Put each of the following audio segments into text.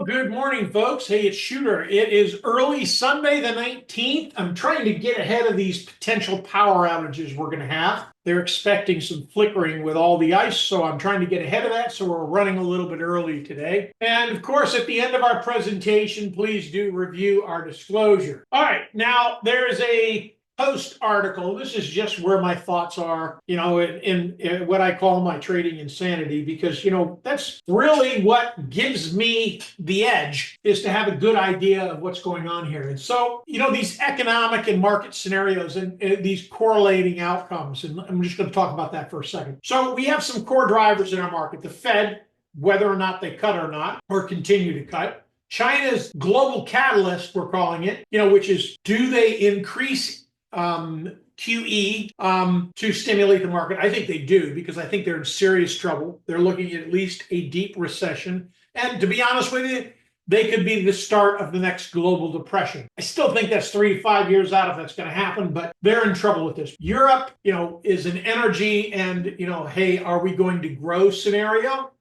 Good morning, folks. Hey, it's Shooter. It is early Sunday the 19th. I'm trying to get ahead of these potential power outages we're going to have. They're expecting some flickering with all the ice, so I'm trying to get ahead of that, so we're running a little bit early today. And of course, at the end of our presentation, please do review our disclosure. All right, now there's a post article. This is just where my thoughts are, in what I call my trading insanity, because, that's really what gives me the edge, is to have a good idea of what's going on here. And so, these economic and market scenarios and these correlating outcomes, and I'm just going to talk about that for a second. So we have some core drivers in our market. The Fed, whether or not they cut or not, or continue to cut. China's global catalyst, we're calling it, which is, do they increase QE to stimulate the market? I think they do, because I think they're in serious trouble. They're looking at least a deep recession. And to be honest with you, they could be the start of the next global depression. I still think that's 3 to 5 years out if that's going to happen, but they're in trouble with this. Europe, is an energy and, hey, are we going to grow scenario?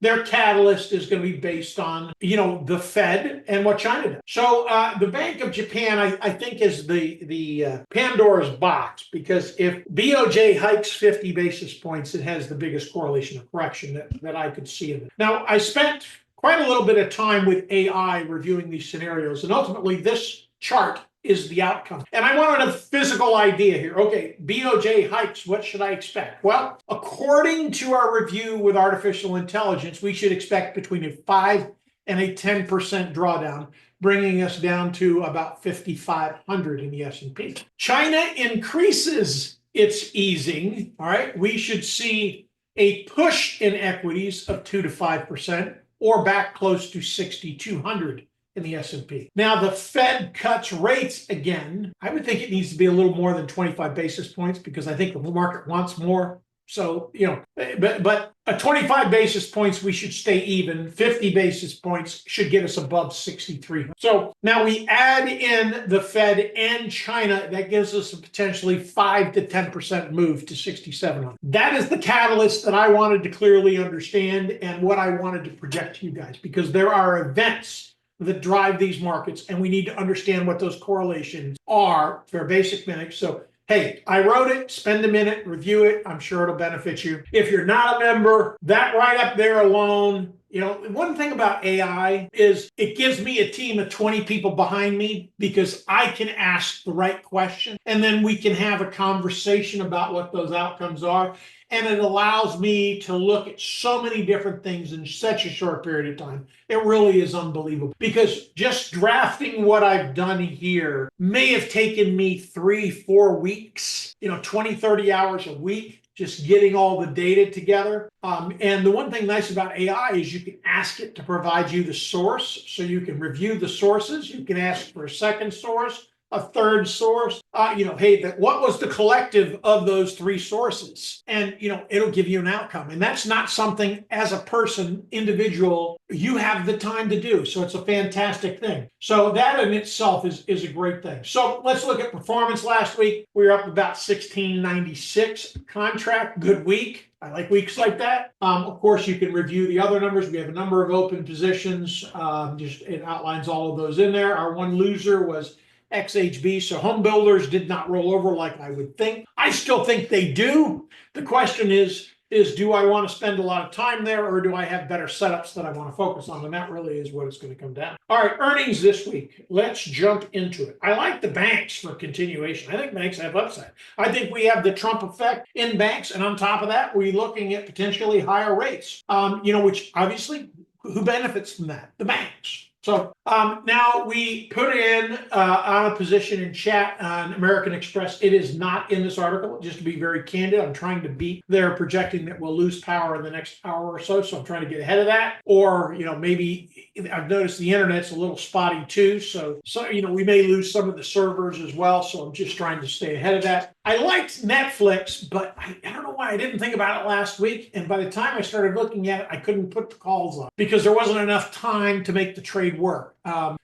Their catalyst is going to be based on, the Fed and what China does. So the Bank of Japan, I think, is the Pandora's box, because if BOJ hikes 50 basis points, it has the biggest correlation of correction that I could see in it. Now, I spent quite a little bit of time with AI reviewing these scenarios, and ultimately this chart is the outcome. And I wanted a physical idea here. Okay, BOJ hikes, what should I expect? Well, according to our review with artificial intelligence, we should expect between a 5 and a 10% drawdown, bringing us down to about 5,500 in the S&P. China increases its easing, all right? We should see a push in equities of 2 to 5%, or back close to 6,200 in the S&P. Now, the Fed cuts rates again. I would think it needs to be a little more than 25 basis points, because I think the market wants more. So, but at 25 basis points, we should stay even. 50 basis points should get us above 63. So now we add in the Fed and China. That gives us a potentially 5 to 10% move to 67. That is the catalyst that I wanted to clearly understand, and what I wanted to project to you guys, because there are events that drive these markets, and we need to understand what those correlations are for basic minutes. So, hey, I wrote it, spend a minute, review it. I'm sure it'll benefit you. If you're not a member, that right up there alone, one thing about AI is it gives me a team of 20 people behind me, because I can ask the right question, and then we can have a conversation about what those outcomes are. And it allows me to look at so many different things in such a short period of time. It really is unbelievable, because just drafting what I've done here may have taken me 3-4 weeks, 20, 30 hours a week, just getting all the data together. And the one thing nice about AI is you can ask it to provide you the source, so you can review the sources. You can ask for a second source, a third source, hey, what was the collective of those 3 sources? And, it'll give you an outcome. And that's not something, as a person, individual, you have the time to do. So it's a fantastic thing. So that in itself is a great thing. So let's look at performance last week. We were up about 1696 contract. Good week. I like weeks like that. Of course, you can review the other numbers. We have a number of open positions. It outlines all of those in there. Our one loser was XHB, so home builders did not roll over like I would think. I still think they do. The question is do I want to spend a lot of time there, or do I have better setups that I want to focus on? And that really is what it's going to come down. All right, earnings this week. Let's jump into it. I like the banks for continuation. I think banks have upside. I think we have the Trump effect in banks, and on top of that, we're looking at potentially higher rates, which obviously, who benefits from that? The banks. So now we put in on a position in chat on American Express. It is not in this article, just to be very candid. I'm trying to beat. They're projecting that we'll lose power in the next hour or so. So I'm trying to get ahead of that. Or, maybe I've noticed the internet's a little spotty too. So we may lose some of the servers as well. So I'm just trying to stay ahead of that. I liked Netflix, but I don't know why I didn't think about it last week. And by the time I started looking at it, I couldn't put the calls on, because there wasn't enough time to make the trade trade work.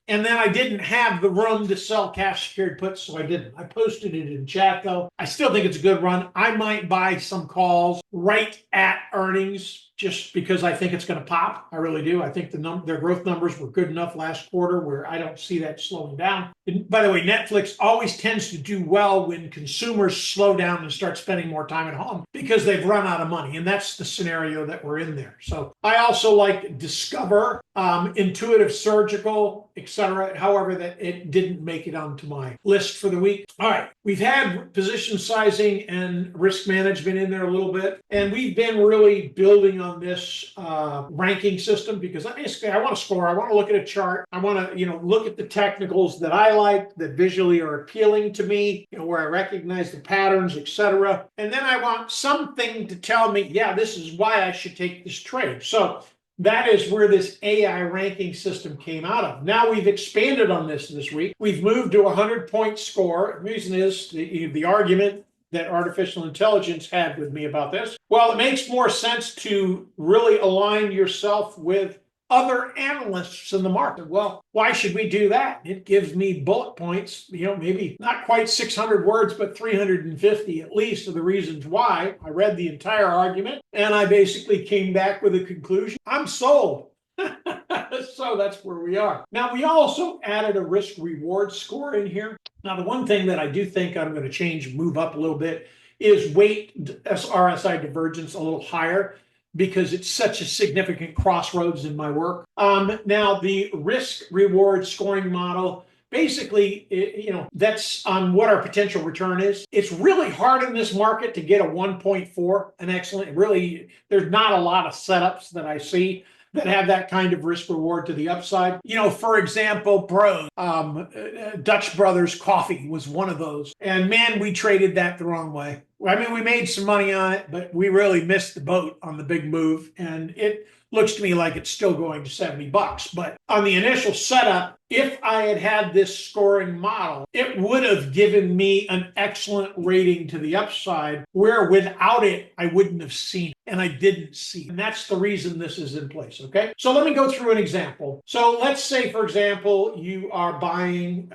And then I didn't have the room to sell cash secured puts, so I didn't. I posted it in chat though. I still think it's a good run. I might buy some calls right at earnings just because I think it's going to pop. I really do. I think their growth numbers were good enough last quarter where I don't see that slowing down. And by the way, Netflix always tends to do well when consumers slow down and start spending more time at home because they've run out of money. And that's the scenario that we're in there. So I also like Discover, Intuitive Surgical, etc. However, that it didn't make it onto my list for the week. All right. We've had position sizing and risk management in there a little bit. And we've been really building on this ranking system because basically I want to score. I want to look at a chart. I want to, look at the technicals that I like that visually are appealing to me, where I recognize the patterns, etc. And then I want something to tell me, yeah, this is why I should take this trade. So that is where this AI ranking system came out of. Now we've expanded on this week. We've moved to a 100-point score. The reason is the argument that artificial intelligence had with me about this. Well, it makes more sense to really align yourself with other analysts in the market. Well, why should we do that? It gives me bullet points, maybe not quite 600 words, but 350 at least of the reasons why. I read the entire argument and I basically came back with a conclusion. I'm sold. So that's where we are. Now, we also added a risk reward score in here. Now, the one thing that I do think I'm going to move up a little bit is weight RSI divergence a little higher, because it's such a significant crossroads in my work. Now, the risk reward scoring model, basically, that's on what our potential return is. It's really hard in this market to get a 1.4, an excellent, really, there's not a lot of setups that I see that have that kind of risk reward to the upside. For example, Dutch Brothers Coffee was one of those. And man, we traded that the wrong way. I mean, we made some money on it, but we really missed the boat on the big move. And it looks to me like it's still going to $70. But on the initial setup, if I had had this scoring model, it would have given me an excellent rating to the upside, where without it, I wouldn't have seen it. And I didn't see it. And that's the reason this is in place, okay? So let me go through an example. So let's say, for example, you are buying,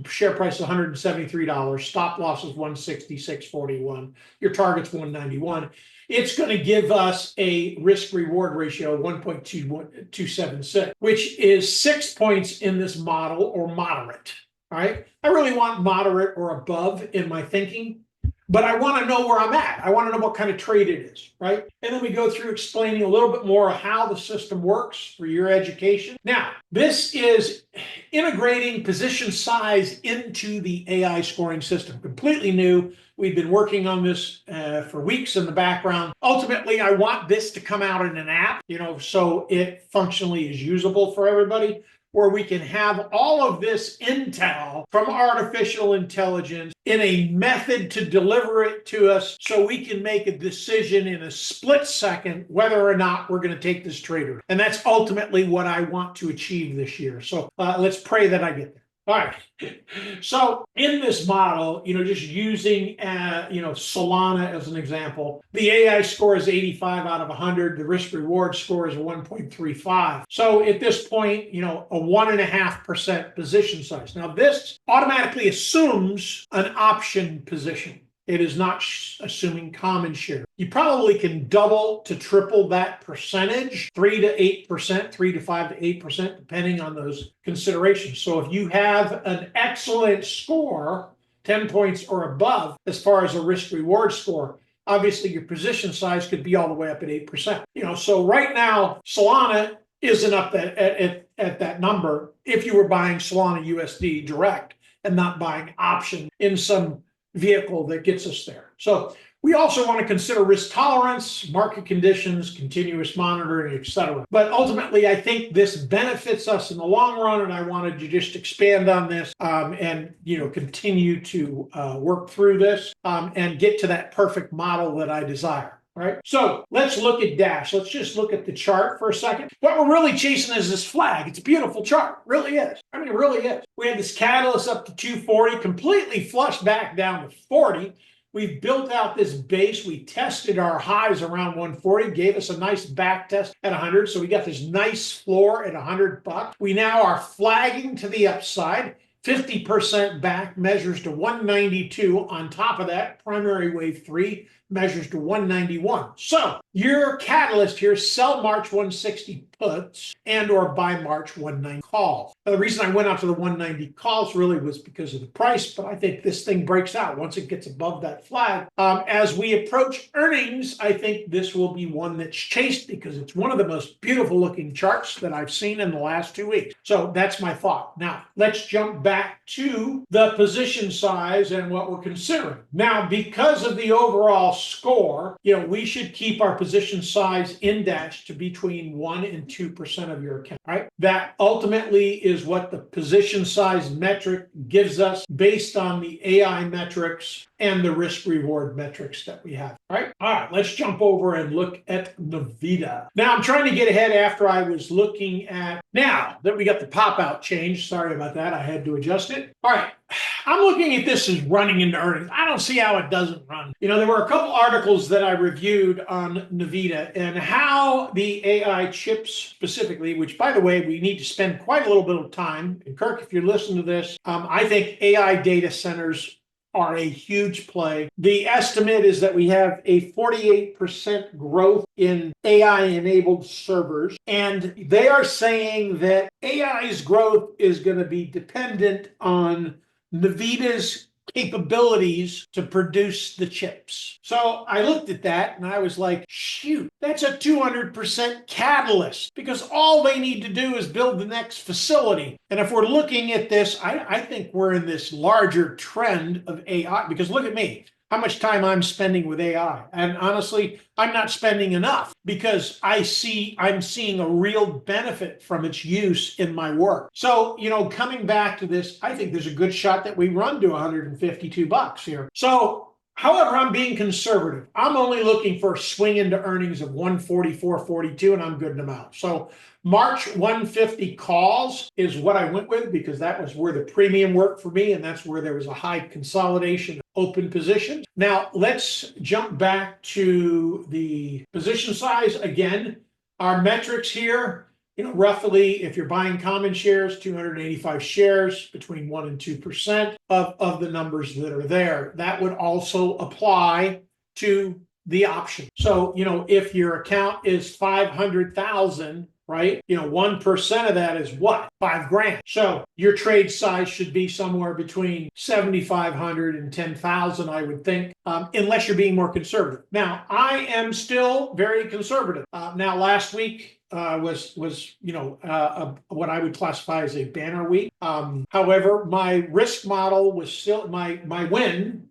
share price is $173, stop loss is 166.41, your target's 191. It's going to give us a risk reward ratio of 1.276, which is 6 points in this model, or moderate. All right. I really want moderate or above in my thinking, but I want to know where I'm at. I want to know what kind of trade it is, right? And then we go through explaining a little bit more of how the system works for your education. Now, this is integrating position size into the AI scoring system, completely new. We've been working on this for weeks in the background. Ultimately, I want this to come out in an app, so it functionally is usable for everybody, where we can have all of this intel from artificial intelligence in a method to deliver it to us so we can make a decision in a split second whether or not we're going to take this trader. And that's ultimately what I want to achieve this year. So let's pray that I get there. All right. So in this model, just using, Solana as an example, the AI score is 85 out of 100. The risk reward score is 1.35. So at this point, a 1.5% position size. Now this automatically assumes an option position. It is not assuming common share. You probably can double to triple that percentage, 3 to 8%, 3 to 5 to 8%, depending on those considerations. So if you have an excellent score, 10 points or above, as far as a risk reward score, obviously your position size could be all the way up at 8%. So right now, Solana isn't up at that number if you were buying Solana USD direct and not buying option in some vehicle that gets us there. So we also want to consider risk tolerance, market conditions, continuous monitoring, etc. But ultimately, I think this benefits us in the long run, and I wanted to just expand on this and continue to work through this and get to that perfect model that I desire. Right. So let's look at Dash. Let's just look at the chart for a second. What we're really chasing is this flag. It's a beautiful chart. It really is. I mean, it really is. We had this catalyst up to 240, completely flushed back down to 40. We've built out this base. We tested our highs around 140, gave us a nice back test at 100. So we got this nice floor at $100. We now are flagging to the upside. 50% back measures to 192. On top of that, primary wave 3 measures to 191. So your catalyst here, sell March 160 puts and or buy March 190 calls. Now, the reason I went out to the 190 calls really was because of the price, but I think this thing breaks out once it gets above that flag. As we approach earnings, I think this will be one that's chased because it's one of the most beautiful looking charts that I've seen in the last 2 weeks. So that's my thought. Now, let's jump back to the position size and what we're considering. Now, because of the overall score, we should keep our position size indexed to between 1 and 2% of your account, right? That ultimately is what the position size metric gives us based on the AI metrics and the risk reward metrics that we have, right? All right, let's jump over and look at NVIDIA. Now, I'm trying to get ahead after I was looking at, now that we got the pop out change, sorry about that, I had to adjust it. All right, I'm looking at this as running into earnings. I don't see how it doesn't run. There were a couple articles that I reviewed on NVIDIA and how the AI chips specifically, which by the way, we need to spend quite a little bit of time. And Kirk, if you're listening to this, I think AI data centers are a huge play. The estimate is that we have a 48% growth in AI-enabled servers, and they are saying that AI's growth is going to be dependent on NVIDIA's capabilities to produce the chips. So I looked at that and I was like, shoot, that's a 200% catalyst because all they need to do is build the next facility. And if we're looking at this, I think we're in this larger trend of AI because look at me. How much time I'm spending with AI. And honestly, I'm not spending enough because I'm seeing a real benefit from its use in my work. So, coming back to this, I think there's a good shot that we run to $152 here. So, however, I'm being conservative. I'm only looking for a swing into earnings of 144.42 and I'm good out. So March 150 calls is what I went with because that was where the premium worked for me and that's where there was a high consolidation open positions. Now let's jump back to the position size. Again, our metrics here, roughly if you're buying common shares, 285 shares between 1 and 2% of the numbers that are there. That would also apply to the option. So, if your account is 500,000, right? 1% of that is what? $5,000. So your trade size should be somewhere between 7,500 and 10,000, I would think, unless you're being more conservative. Now, I am still very conservative. Now, last week was what I would classify as a banner week. However, my risk model was still my win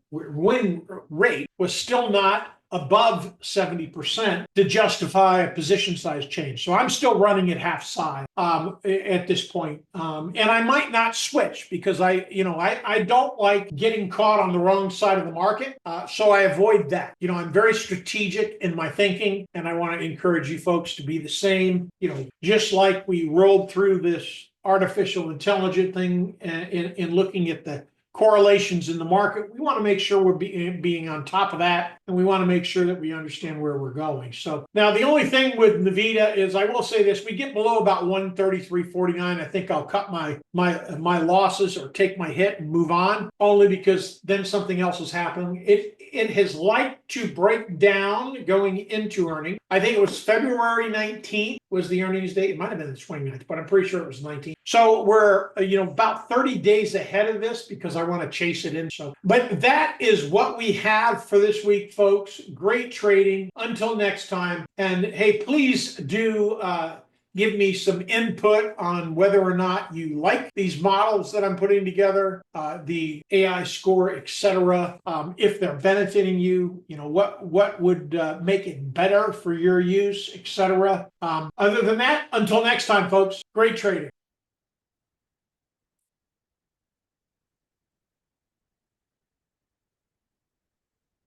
rate was still not above 70% to justify a position size change. So I'm still running at half size at this point. And I might not switch because I don't like getting caught on the wrong side of the market. So I avoid that. I'm very strategic in my thinking and I want to encourage you folks to be the same. Just like we rolled through this artificial intelligence thing in looking at the correlations in the market, we want to make sure we're being on top of that, and we want to make sure that we understand where we're going. So now the only thing with NVIDIA is, I will say this, we get below about 133.49, I think I'll cut my losses or take my hit and move on, only because then something else is happening. It has liked to break down going into earnings. I think it was February 19th was the earnings date. It might have been the 29th, but I'm pretty sure it was 19th. So we're about 30 days ahead of this because I want to chase it in. But that is what we have for this week, folks. Great trading. Until next time. And hey, please do give me some input on whether or not you like these models that I'm putting together, the AI score, etc. If they're benefiting you, what would make it better for your use, etc. Other than that, until next time, folks, great trading.